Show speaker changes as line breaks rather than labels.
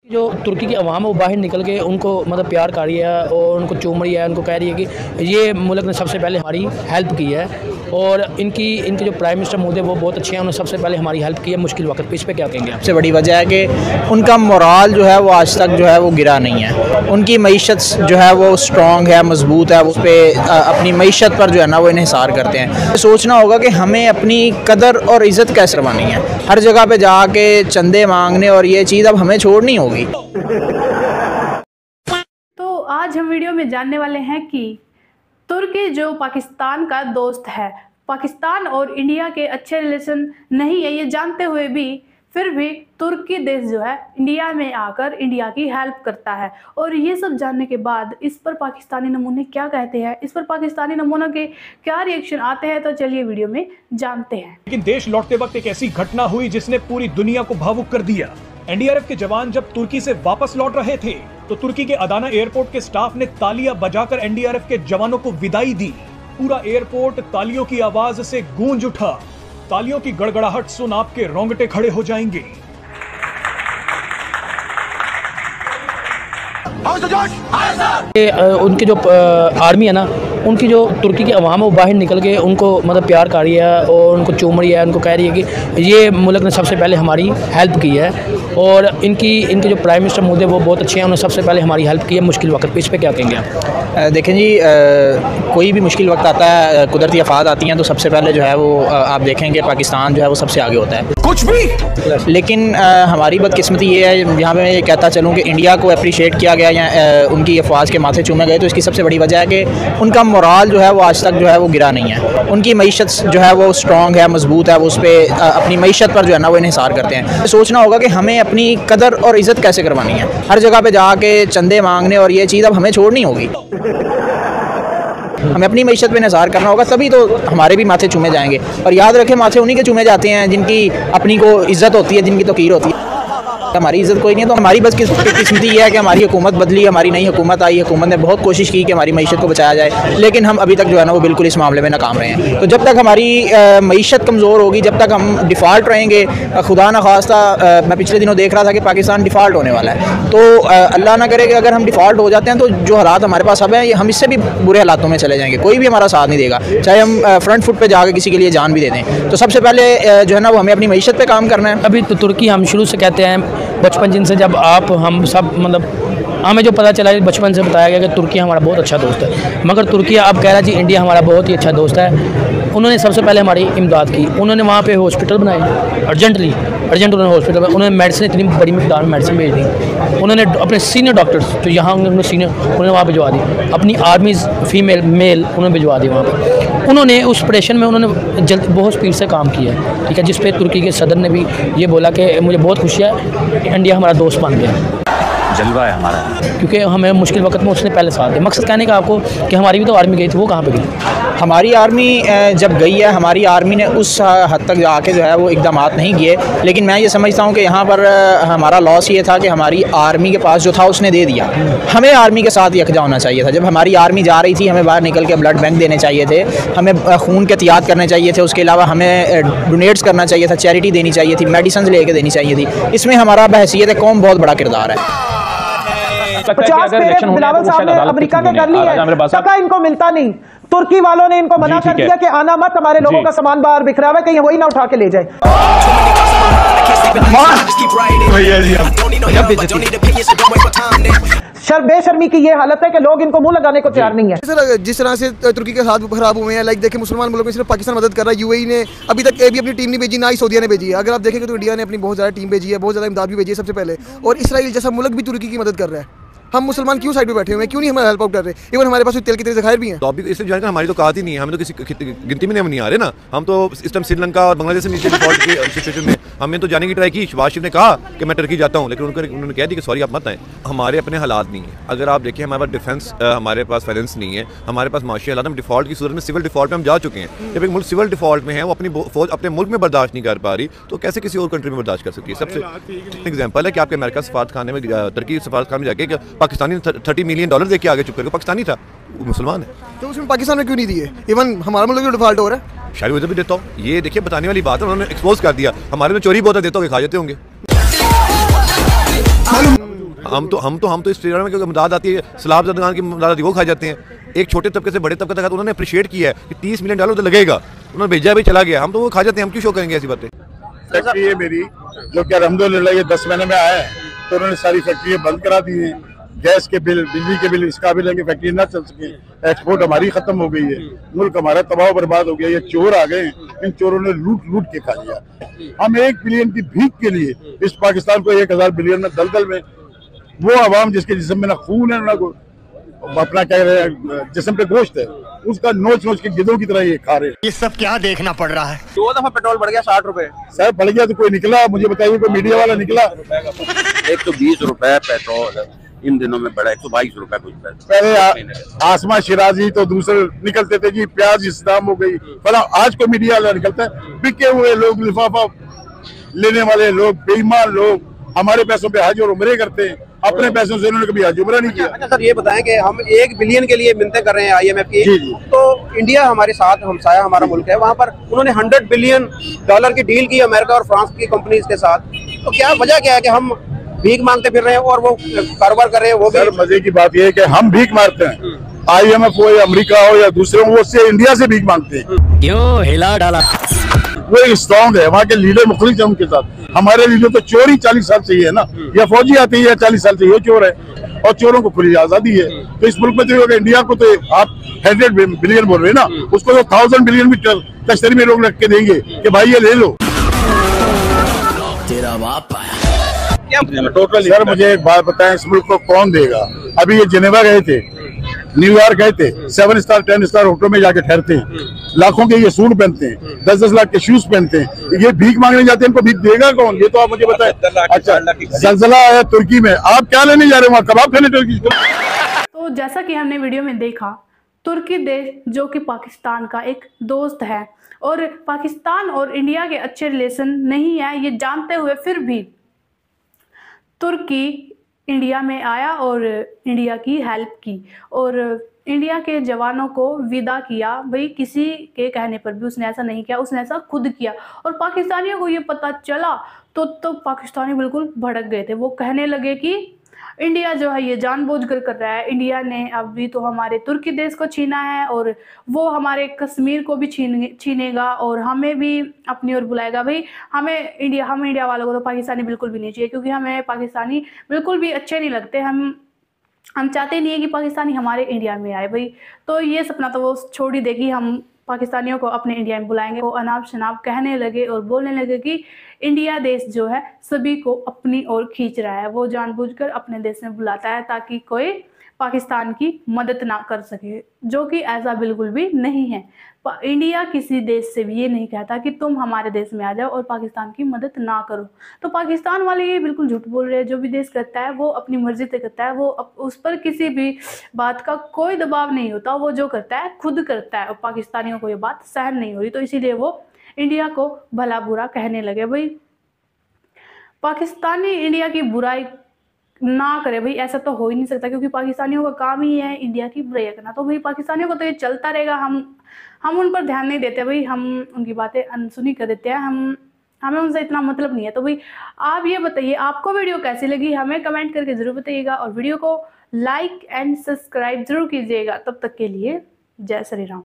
जो तुर्की की अवाम है वो बाहर निकल के उनको मतलब प्यार कर रही है और उनको चूम रही है, उनको कह रही है कि ये मुल्क ने सबसे पहले हमारी हेल्प की है और इनके जो प्राइम मिनिस्टर मोदी वो बहुत अच्छे हैं, उन्होंने सबसे पहले हमारी हेल्प की है मुश्किल वक्त पे। इस पर क्या कहेंगे आप?
सबसे बड़ी वजह है कि उनका मोराल जो है वो आज तक जो है वो गिरा नहीं है। उनकी मईशत जो है वो स्ट्रॉन्ग है, मजबूत है, उस पर अपनी मईशत पर जो है ना वो इन्हिसार करते हैं। सोचना होगा कि हमें अपनी कदर और इज़्ज़त कैसे करवानी है। हर जगह पे जाके चंदे मांगने और ये चीज़ अब हमें छोड़नी होगी।
तो आज हम वीडियो में जानने वाले हैं कि तुर्की जो पाकिस्तान का दोस्त है, पाकिस्तान और इंडिया के अच्छे रिलेशन नहीं है ये जानते हुए भी फिर भी तुर्की देश जो है इंडिया में आकर इंडिया की हेल्प करता है। और ये सब जानने के बाद इस पर पाकिस्तानी नमूने क्या कहते हैं, इस पर पाकिस्तानी नमूनों के क्या रिएक्शन आते हैं, तो चलिए वीडियो में जानते हैं।
लेकिन देश लौटते वक्त एक ऐसी घटना हुई जिसने पूरी दुनिया को भावुक कर दिया। एनडीआरएफ के जवान जब तुर्की से वापस लौट रहे थे तो तुर्की के अदाना एयरपोर्ट के स्टाफ ने तालियां बजाकर एनडीआरएफ के जवानों को विदाई दी। पूरा एयरपोर्ट तालियों की आवाज से गूंज उठा। तालियों की गड़गड़ाहट सुन आपके रोंगटे खड़े हो जाएंगे।
उनकी जो आर्मी है ना, उनकी जो तुर्की की अवाम है वो बाहर निकल के उनको मतलब प्यार कर रही है और उनको चूम रही है, उनको कह रही है कि ये मुल्क ने सबसे पहले हमारी हेल्प की है और इनके जो प्राइम मिनिस्टर मोदी वो बहुत अच्छे हैं, उन्होंने सबसे पहले हमारी हेल्प की है मुश्किल वक्त पे। इस पर क्या कहेंगे आप?
देखें जी, कोई भी मुश्किल वक्त आता है, कुदरती आफात आती हैं तो सबसे पहले जो है वो आप देखेंगे पाकिस्तान जो है वो सबसे आगे होता है कुछ भी। लेकिन हमारी बदकिस्मती ये है, यहाँ पे मैं ये कहता चलूँ कि इंडिया को अप्रिशिएट किया गया या उनकी अफवाज के माथे चूमे गए, तो इसकी सबसे बड़ी वजह है कि उनका मोराल जो है वो आज तक जो है वो गिरा नहीं है। उनकी मईशत जो है वो स्ट्रॉन्ग है, मजबूत है, उस पर अपनी मईशत पर जो है ना वो इन्हिसार करते हैं। सोचना होगा कि हमें अपनी कदर और इज़्ज़त कैसे करवानी है। हर जगह पे जाके चंदे मांगने और ये चीज़ अब हमें छोड़नी होगी। हमें अपनी मईशत पे निसार करना होगा, तभी तो हमारे भी माथे चूमे जाएंगे। और याद रखें, माथे उन्हीं के चूमे जाते हैं जिनकी अपनी को इज़्ज़त होती है, जिनकी तौकीर होती है। हमारी इज़्ज़त कोई नहीं है तो हमारी बस किस्मती ये है कि हमारी हुकूमत बदली, हमारी नई हुकूमत आई। हुकूमत ने बहुत कोशिश की कि हमारी मईशत को बचाया जाए, लेकिन हम अभी तक जो है ना वो बिल्कुल इस मामले में नाकाम रहे हैं। तो जब तक हमारी मईशत कमज़ोर होगी, जब तक हम डिफ़ॉल्ट रहेंगे, खुदा न खास्ता मैं पिछले दिनों देख रहा था कि पाकिस्तान डिफ़ॉल्ट होने वाला है, तो अल्लाह ना करे कि अगर हम डिफ़ॉल्ट हो जाते हैं तो जो हालात हमारे पास अब हैं हम इससे भी बुरे हालातों में चले जाएंगे। कोई भी हमारा साथ नहीं देगा, चाहे हम फ्रंट फुट पर जाकर किसी के लिए जान भी दे दें। तो सबसे पहले जो है ना वो हमें अपनी मईशत पर काम करना है।
अभी तो तुर्की हम शुरू से कहते हैं, बचपन जिनसे जब आप हम सब मतलब हमें जो पता चला बचपन से बताया गया कि तुर्की हमारा बहुत अच्छा दोस्त है, मगर तुर्की अब कह रहा है जी इंडिया हमारा बहुत ही अच्छा दोस्त है। उन्होंने सबसे पहले हमारी इमदाद की, उन्होंने वहाँ पे हॉस्पिटल बनाए अर्जेंट उन्होंने हॉस्पिटल में, उन्होंने मेडिसिन इतनी बड़ी मिकदार में मेडिसिन भेज दी। उन्होंने अपने सीनियर डॉक्टर्स जो यहाँ उन्होंने वहाँ भिजवा दी, अपनी आर्मीज़ फीमेल मेल उन्होंने भिजवा दी वहाँ पर। उन्होंने उस ऑपरेशन में उन्होंने बहुत स्पीड से काम किया है, ठीक है, जिस पे तुर्की के सदर ने भी ये बोला कि मुझे बहुत खुशी है इंडिया हमारा दोस्त बन गया,
जलवा है हमारा,
क्योंकि हमें मुश्किल वक्त में उसने पहले साथ दिया। मकसद कहने का आपको कि हमारी भी तो आर्मी गई थी, वो कहाँ पे गई?
हमारी आर्मी जब गई है, हमारी आर्मी ने उस हद तक जाके जो है वो इकदाम नहीं किए। लेकिन मैं ये समझता हूँ कि यहाँ पर हमारा लॉस ये था कि हमारी आर्मी के पास जो था उसने दे दिया। हमें आर्मी के साथ यकजा होना चाहिए था। जब हमारी आर्मी जा रही थी हमें बाहर निकल के ब्लड बैंक देने चाहिए थे, हमें खून के एहतियात करने चाहिए थे, उसके अलावा हमें डोनेट्स करना चाहिए था, चैरिटी देनी चाहिए थी, मेडिसिन लेके देनी चाहिए थी। इसमें हमारा बहसीयत कौम बहुत बड़ा किरदार है।
50 बिलावल साहब ने अमेरिका के कर ली है, टका इनको मिलता नहीं। तुर्की वालों ने इनको मना कर दिया कि आना मत, हमारे लोगों का सामान बाहर बिखरा हुआ है, कहीं वही ना उठा के ले जाए। बेशर्मी की ये हालत है कि लोग इनको मुंह लगाने को तैयार नहीं है।
जिस तरह से तुर्की के हाथ खराब हुए हैं, लाइक देखिए मुसलमान मुल्कों में सिर्फ पाकिस्तान मदद कर रहा है। यूएई ने अभी तक भी अपनी टीम नहीं भेजी, ना ही सऊदीया ने भेजी है। अगर आप देखेंगे तो इंडिया ने अपनी बहुत ज़्यादा टीम भेजी है, बहुत ज़्यादा इमदाद भी भेजी है सबसे पहले। और इसराइल जैसा मुल्क भी तुर्की की मदद कर रहा है। हम मुसलमान क्यों साइड पे बैठे हुए हैं, क्यों नहीं हमें हेल्प आउट कर रहे? इवन हमारे पास तेल की तेज़ ज़खायर भी हैं।
तो अभी इससे जानकर हमारी तो कात ही नहीं है, हमें तो किसी गिनती में नहीं आ रहे ना। हम तो इस टाइम श्रीलंका और बांग्लादेश से नीचे डिफॉल्ट की सिचुएशन में हमें तो जाने की ट्राई की। शहबाज शरीफ ने कहा कि मैं तुर्की जाता हूँ, लेकिन उन्होंने कह दिया कि सॉरी आप मत आए। हमारे अपने हालात नहीं है। अगर आप देखिए हमारे पास डिफेंस, हमारे पास फाइनेंस नहीं है, हमारे पास माशी हालात, हम डिफॉल्ट की सूरत में सिविल डिफॉल्ट में हम जा चुके हैं। जब एक मुल्क सिविल डिफॉल्ट में है, वो अपनी फौज अपने मुल्क में बर्दाश्त नहीं कर पा रही, तो कैसे किसी और कंट्री में बर्दाश्त कर सकती है? सबसे एग्जाम्पल है कि आपके अमेरिका सफारत खाने में, तुर्की सफारत खाने में जाके पाकिस्तानी $30 मिलियन दे के आगे चुप करके, पाकिस्तानी था, वो मुसलमान है,
तो उसमें पाकिस्तान में क्यों नहीं दिए? इवन हमारा मुल्क डिफॉल्ट हो रहा है।
शायद वजह भी देता हूँ। ये देखिए बताने वाली बात है, उन्होंने एक्सपोज कर दिया। हमारे में चोरी बहुत देते होंगे, खा जाते होंगे। हम तो इस ट्रेलर में क्योंकि मदद आती है, सलाब जदगान की मदद आती है, वो खा जाते हैं। एक छोटे तबके से बड़े तबके तक उन्होंने अप्रिशिएट किया है कि $30 मिलियन तो लगेगा, उन्होंने भेजा भी चला गया, हम तो वो खा जाते हैं, हम क्यों शो करेंगे ऐसी बातें।
फैक्ट्री है मेरी जो कि अल्हम्दुलिल्लाह ये 10 महीने में आया है, तो उन्होंने सारी फैक्ट्रियाँ बंद करा दी हैं। गैस के बिल, बिजली के बिल, इसका बिल है कि फैक्ट्री ना चल सके। एक्सपोर्ट हमारी खत्म हो गई है, मुल्क हमारा तबाह बर्बाद हो गया। ये चोर आ गए, इन चोरों ने लूट के खा लिया। हम 1 बिलियन की भीख के लिए इस पाकिस्तान को 1000 बिलियन में दलदल में, वो आवाम जिसके जिस्म में ना खून है ना अपना कह रहे हैं जिस्म पे गोश्त है, उसका नोच के गिद्धों की तरह ये खा रहे हैं।
ये सब क्या देखना पड़ रहा है।
2 दफा पेट्रोल बढ़ गया 60 रुपए। सर बढ़ गया तो कोई निकला, मुझे बताइए कोई मीडिया वाला निकला।
120 रुपए पेट्रोल इन दिनों में बढ़ा, 122 रुपए कुछ
पहले आसमा शिराजी तो दूसरे निकलते थे जी प्याज इस दाम हो गई फला, आज को मीडिया वाला निकलता है। बिके हुए लोग, लिफाफा लेने वाले लोग, बेईमान लोग हमारे पैसों पे हज और उम्रे करते हैं, अपने पैसों से उन्होंने कभी हज उम्रा नहीं किया।
अच्छा सर ये बताएं कि हम 1 बिलियन के लिए मिन्नतें कर रहे हैं IMF की, तो इंडिया हमारे साथ हमसाया हमारा मुल्क है, वहाँ पर उन्होंने $100 बिलियन की डील की अमेरिका और फ्रांस की कंपनीज के साथ, तो क्या वजह क्या है कि हम भीख मांगते फिर रहे हैं और वो कारोबार कर रहे हैं। वो सर
मजे की बात यह है कि हम भीख मारते हैं, IMF हो या अमेरिका हो या दूसरे हो, वो उससे इंडिया से भीख मांगते हैं।
क्यों हिला डाला?
वो एक स्ट्रॉन्ग है, वहाँ के लीडर मुखलिस है उनके साथ। हमारे लीडर तो चोरी 40 साल से ही है ना, या फौजी आती है या 40 साल से ये चोर है, और चोरों को खुली आजादी है। तो इस मुल्क में तो इंडिया को तो आप 100 बिलियन बोल रहे हैं ना, उसको तो 1000 बिलियन भी तश्तरी में लोग रख के देंगे कि भाई ये ले लो।
तेरा बाप
टोटल सर मुझे एक बात बताएं, इस मुल्क को कौन देगा? अभी ये जिनेवा गए थे, न्यूयॉर्क गए थे, 7 स्टार 10 स्टार होटल में जाके ठहरते हैं, लाखों के ये सूट पहनते हैं, 10-10 लाख के शूज पहनते हैं, ये भीख मांगने जाते हैं, इनको भीख देगा कौन? ये तो आप मुझे बताएं। अच्छा जलजला आया तुर्की में, आप क्या लेने जा रहे हो वहाँ? कबाब खाने तुर्की?
तो जैसा कि हमने वीडियो में देखा, तुर्की देश जो कि पाकिस्तान का एक दोस्त है और पाकिस्तान और इंडिया के अच्छे रिलेशन नहीं है, ये जानते हुए फिर भी तुर्की इंडिया में आया और इंडिया की हेल्प की और इंडिया के जवानों को विदा किया। भाई किसी के कहने पर भी उसने ऐसा नहीं किया, उसने ऐसा खुद किया। और पाकिस्तानियों को ये पता चला तो पाकिस्तानी बिल्कुल भड़क गए थे। वो कहने लगे कि इंडिया जो है ये जानबूझकर कर रहा है, इंडिया ने अभी तो हमारे तुर्की देश को छीना है और वो हमारे कश्मीर को भी छीनेगा और हमें भी अपनी ओर बुलाएगा। भाई हम इंडिया वालों को तो पाकिस्तानी बिल्कुल भी नहीं चाहिए, क्योंकि हमें पाकिस्तानी बिल्कुल भी अच्छे नहीं लगते। हम चाहते नहीं है कि पाकिस्तानी हमारे इंडिया में आए। भाई तो ये सपना तो वो छोड़ ही देगी, हम पाकिस्तानियों को अपने इंडिया में बुलाएंगे। वो अनाप शनाप कहने लगे और बोलने लगे कि इंडिया देश जो है सभी को अपनी ओर खींच रहा है, वो जानबूझकर अपने देश में बुलाता है ताकि कोई पाकिस्तान की मदद ना कर सके, जो कि ऐसा बिल्कुल भी नहीं है। इंडिया किसी देश से भी ये नहीं कहता कि तुम हमारे देश में आ जाओ और पाकिस्तान की मदद ना करो। तो पाकिस्तान वाले ये बिल्कुल झूठ बोल रहे हैं। जो भी देश करता है वो अपनी मर्जी से करता है, वो उस पर किसी भी बात का कोई दबाव नहीं होता, वो जो करता है खुद करता है और पाकिस्तानियों को ये बात सहन नहीं हो रही, तो इसीलिए वो इंडिया को भला बुरा कहने लगे। भाई पाकिस्तानी इंडिया की बुराई ना करे, भाई ऐसा तो हो ही नहीं सकता, क्योंकि पाकिस्तानियों का काम ही है इंडिया की बुराई करना। तो भाई पाकिस्तानियों को तो ये चलता रहेगा, हम उन पर ध्यान नहीं देते, भाई हम उनकी बातें अनसुनी कर देते हैं, हमें उनसे इतना मतलब नहीं है। तो भाई आप ये बताइए आपको वीडियो कैसी लगी, हमें कमेंट करके ज़रूर बताइएगा और वीडियो को लाइक एंड सब्सक्राइब जरूर कीजिएगा। तब तक के लिए जय श्री राम।